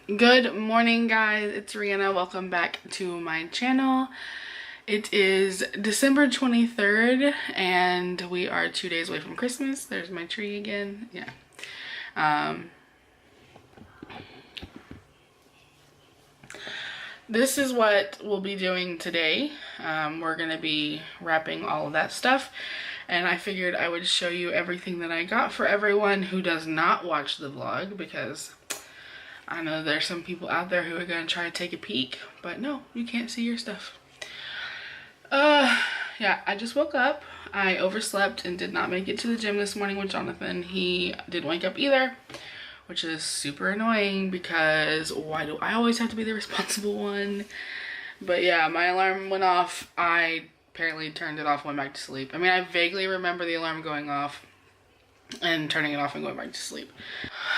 Good morning, guys. It's Rihanna. Welcome back to my channel. It is December 23rd and we are 2 days away from Christmas. There's my tree again. Yeah. This is what we'll be doing today. We're gonna be wrapping all of that stuff, and I figured I would show you everything that I got for everyone who does not watch the vlog, because I know there's some people out there who are gonna try to take a peek, but no, you can't see your stuff. Yeah, I just woke up. I overslept and did not make it to the gym this morning with Jonathan. He didn't wake up either, which is super annoying because why do I always have to be the responsible one? But yeah, my alarm went off. I apparently turned it off and went back to sleep. I mean, I vaguely remember the alarm going off and turning it off and going back to sleep.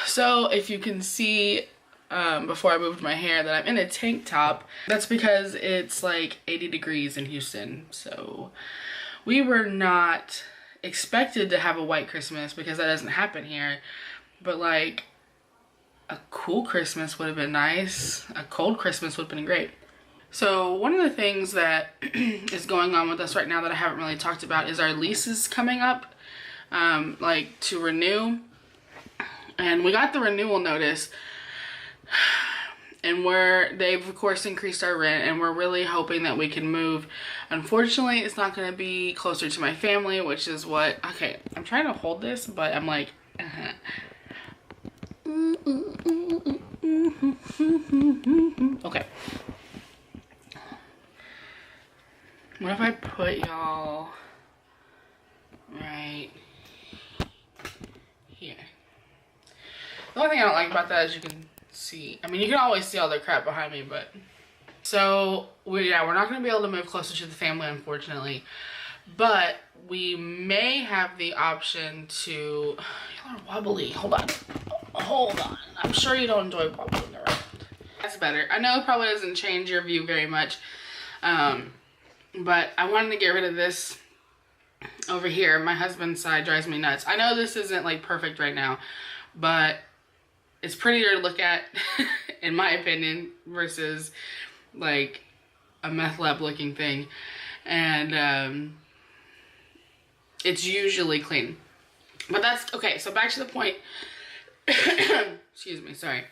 So if you can see before I moved my hair that I'm in a tank top, that's because it's like 80 degrees in Houston. So we were not expected to have a white Christmas because that doesn't happen here. But like a cool Christmas would have been nice. A cold Christmas would have been great. So one of the things that is going on with us right now that I haven't really talked about is our leases coming up, like to renew. And we got the renewal notice, and they've of course increased our rent, and we're really hoping that we can move. Unfortunately, it's not going to be closer to my family, which is what, okay, I'm trying to hold this, but I'm like, okay. What if I put y'all right here? The only thing I don't like about that is you can see, I mean, you can always see all the crap behind me, but so we're not going to be able to move closer to the family, unfortunately, but we may have the option to, y'all are wobbly, hold on, I'm sure you don't enjoy wobbling around. That's better. I know it probably doesn't change your view very much, but I wanted to get rid of this over here. My husband's side drives me nuts. I know this isn't like perfect right now, but it's prettier to look at in my opinion versus like a meth lab looking thing. And it's usually clean, but that's okay. So back to the point. Excuse me, sorry.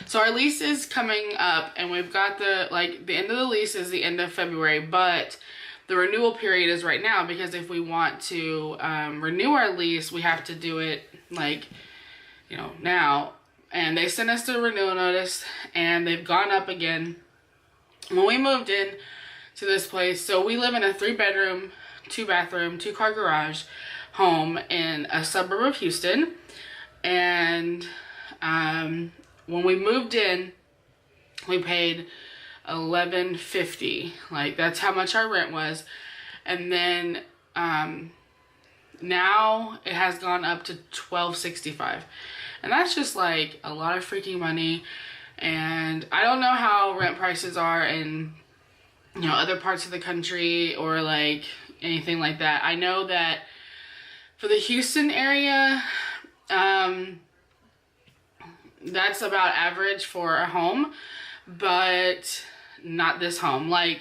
So our lease is coming up, and we've got the end of the lease is the end of February, but the renewal period is right now, because if we want to renew our lease, we have to do it like, you know, now. And they sent us the renewal notice, and they've gone up again. When we moved in to this place, so we live in a 3-bedroom, 2-bathroom, 2-car garage home in a suburb of Houston. And when we moved in, we paid $11.50. Like, that's how much our rent was. And then now it has gone up to $12.65. And that's just like a lot of freaking money. And I don't know how rent prices are in, you know, other parts of the country or like anything like that. I know that for the Houston area, that's about average for a home, but not this home. Like,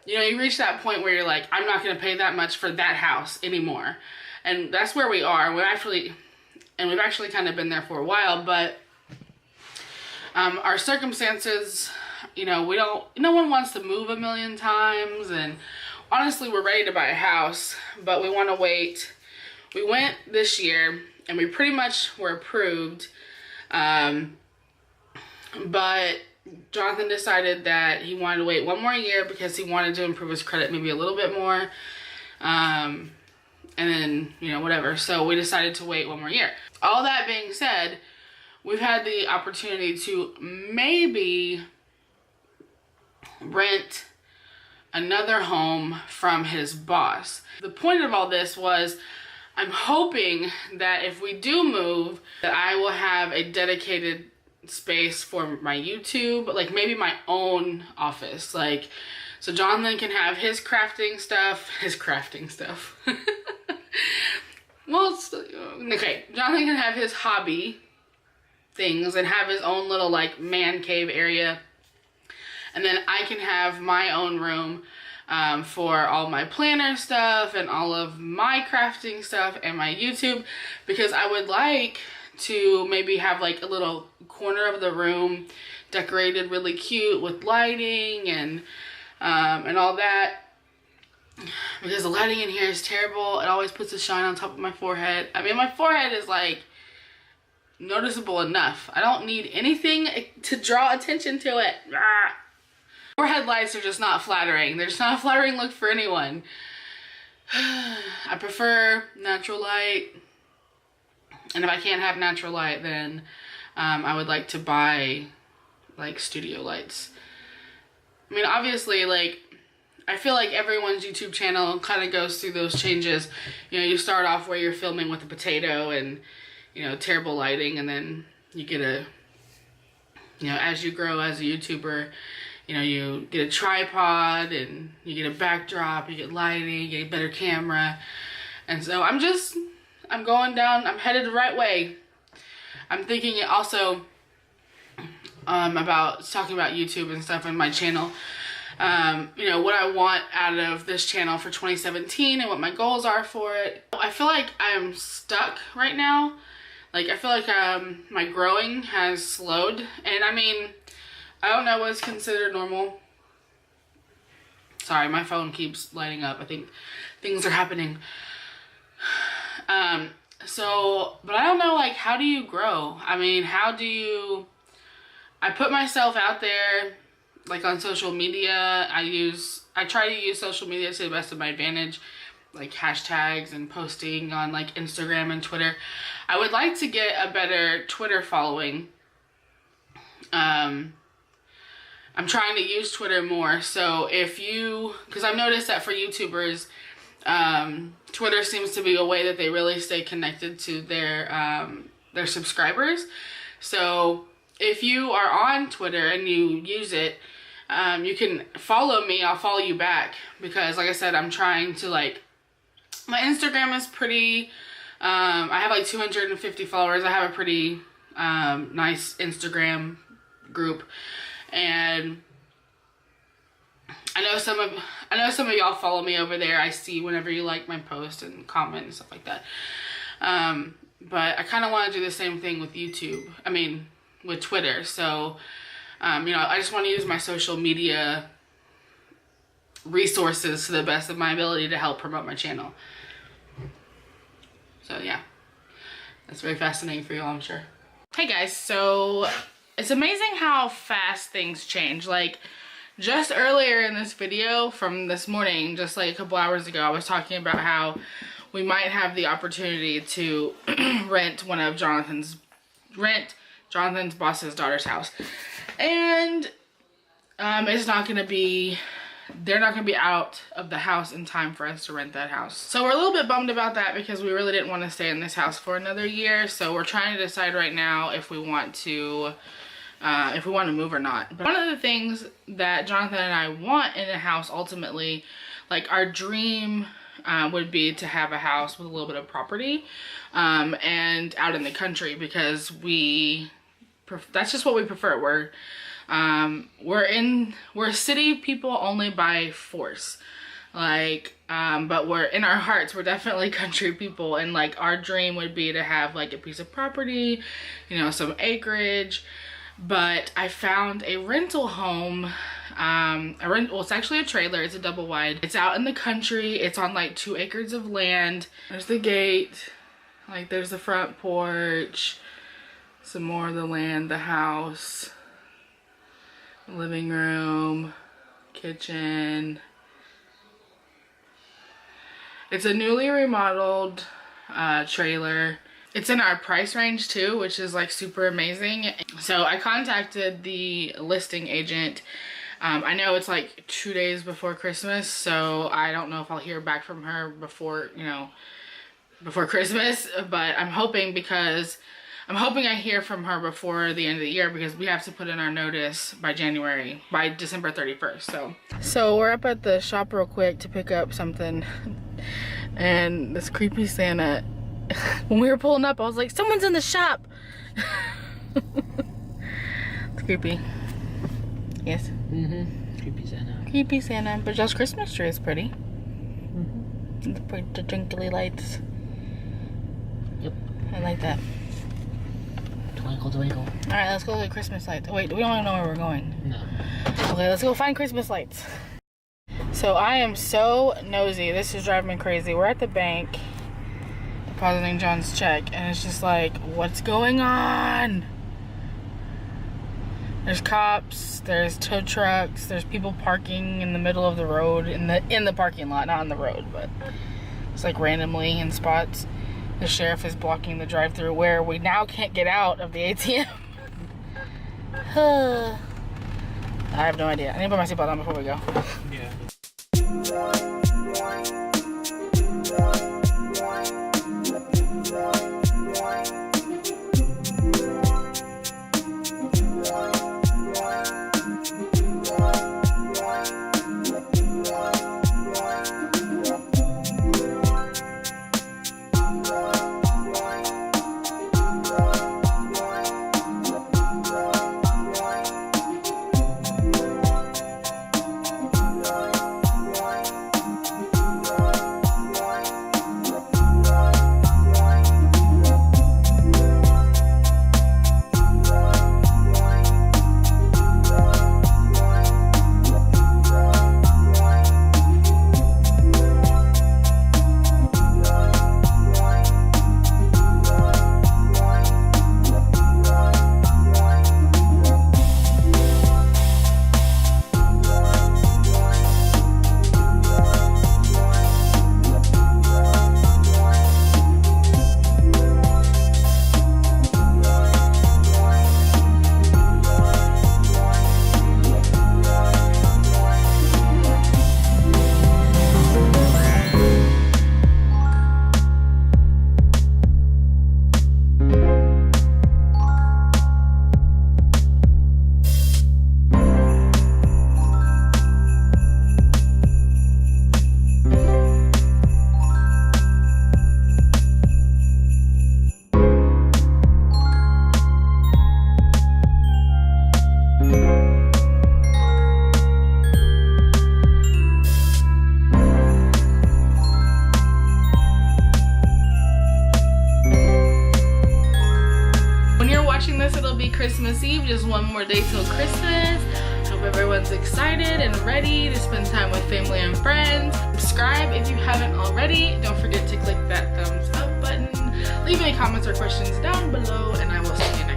you know, you reach that point where you're like, I'm not going to pay that much for that house anymore. And that's where we are. We've actually kind of been there for a while, but our circumstances, you know, no one wants to move a million times, and honestly, we're ready to buy a house, but we want to wait. We went this year, and we pretty much were approved, but Jonathan decided that he wanted to wait one more year because he wanted to improve his credit maybe a little bit more, and then, you know, whatever. So we decided to wait one more year. All that being said, we've had the opportunity to maybe rent another home from his boss. The point of all this was, I'm hoping that if we do move, that I will have a dedicated space for my YouTube, like maybe my own office. Like, so Jonathan can have his crafting stuff. Well, okay, Jonathan can have his hobby things and have his own little like man cave area. And then I can have my own room for all my planner stuff and all of my crafting stuff and my YouTube, because I would like to maybe have like a little corner of the room decorated really cute with lighting and all that, because the lighting in here is terrible. It always puts a shine on top of my forehead. I mean, my forehead is like noticeable enough. I don't need anything to draw attention to it. Ah. Forehead lights are just not flattering. They're just not a flattering look for anyone. I prefer natural light. And if I can't have natural light, then I would like to buy like studio lights. I mean, obviously, like, I feel like everyone's YouTube channel kind of goes through those changes. You know, you start off where you're filming with a potato and, you know, terrible lighting, and then you get a, you know, as you grow as a YouTuber, you know, you get a tripod and you get a backdrop, you get lighting, you get a better camera. And so I'm going down, I'm headed the right way. I'm thinking also about talking about YouTube and stuff in my channel. You know, what I want out of this channel for 2017 and what my goals are for it. I feel like I'm stuck right now. Like, I feel like my growing has slowed. And I mean, I don't know what's considered normal. Sorry, my phone keeps lighting up. I think things are happening. But I don't know, like, how do you grow? I mean, I put myself out there, like, on social media. I try to use social media to the best of my advantage, like hashtags and posting on like Instagram and Twitter. I would like to get a better Twitter following. I'm trying to use Twitter more. So because I've noticed that for YouTubers, Twitter seems to be a way that they really stay connected to their subscribers. So if you are on Twitter and you use it, you can follow me. I'll follow you back, because like I said, I'm trying to, like, my Instagram is pretty, I have like 250 followers. I have a pretty nice Instagram group, and I know some of y'all follow me over there. I see whenever you like my post and comment and stuff like that. But I kind of want to do the same thing with YouTube. I mean, with Twitter. So, you know, I just want to use my social media resources to the best of my ability to help promote my channel. So yeah, that's very fascinating for you all, I'm sure. Hey guys, so it's amazing how fast things change. Like, just earlier in this video from this morning, just like a couple hours ago, I was talking about how we might have the opportunity to rent Jonathan's boss's daughter's house. And it's not going to be, they're not going to be out of the house in time for us to rent that house. So we're a little bit bummed about that, because we really didn't want to stay in this house for another year. So we're trying to decide right now if we want to move or not. But one of the things that Jonathan and I want in a house ultimately, like our dream would be to have a house with a little bit of property and out in the country, because that's just what we prefer. We're city people only by force, like, but we're in our hearts, we're definitely country people. And like, our dream would be to have like a piece of property, you know, some acreage. But I found a rental home, well, it's actually a trailer. It's a double wide. It's out in the country. It's on like 2 acres of land. There's the gate, like there's the front porch, some more of the land, the house, living room, kitchen. It's a newly remodeled trailer. It's in our price range too, which is like super amazing. So I contacted the listing agent. I know it's like 2 days before Christmas, so I don't know if I'll hear back from her before Christmas, but I'm hoping I hear from her before the end of the year, because we have to put in our notice by December 31st. So we're up at the shop real quick to pick up something, and this creepy Santa, when we were pulling up, I was like, someone's in the shop. It's creepy. Yes. Creepy Santa. Creepy Santa. But Joe's Christmas tree is pretty. The twinkly lights. Yep. I like that. Twinkle, twinkle. Alright, let's go look at Christmas lights. Wait, we don't even know where we're going. No. Okay, let's go find Christmas lights. So I am so nosy. This is driving me crazy. We're at the bank depositing John's check, and it's just like, what's going on? There's cops, there's tow trucks, there's people parking in the middle of the road, in the parking lot, not on the road, but it's like randomly in spots. The sheriff is blocking the drive-through where we now can't get out of the ATM. I have no idea. I need to put my seatbelt on before we go. Yeah. Christmas Eve, just one more day till Christmas. Hope everyone's excited and ready to spend time with family and friends. Subscribe if you haven't already. Don't forget to click that thumbs up button. Leave any comments or questions down below, and I will see you next time.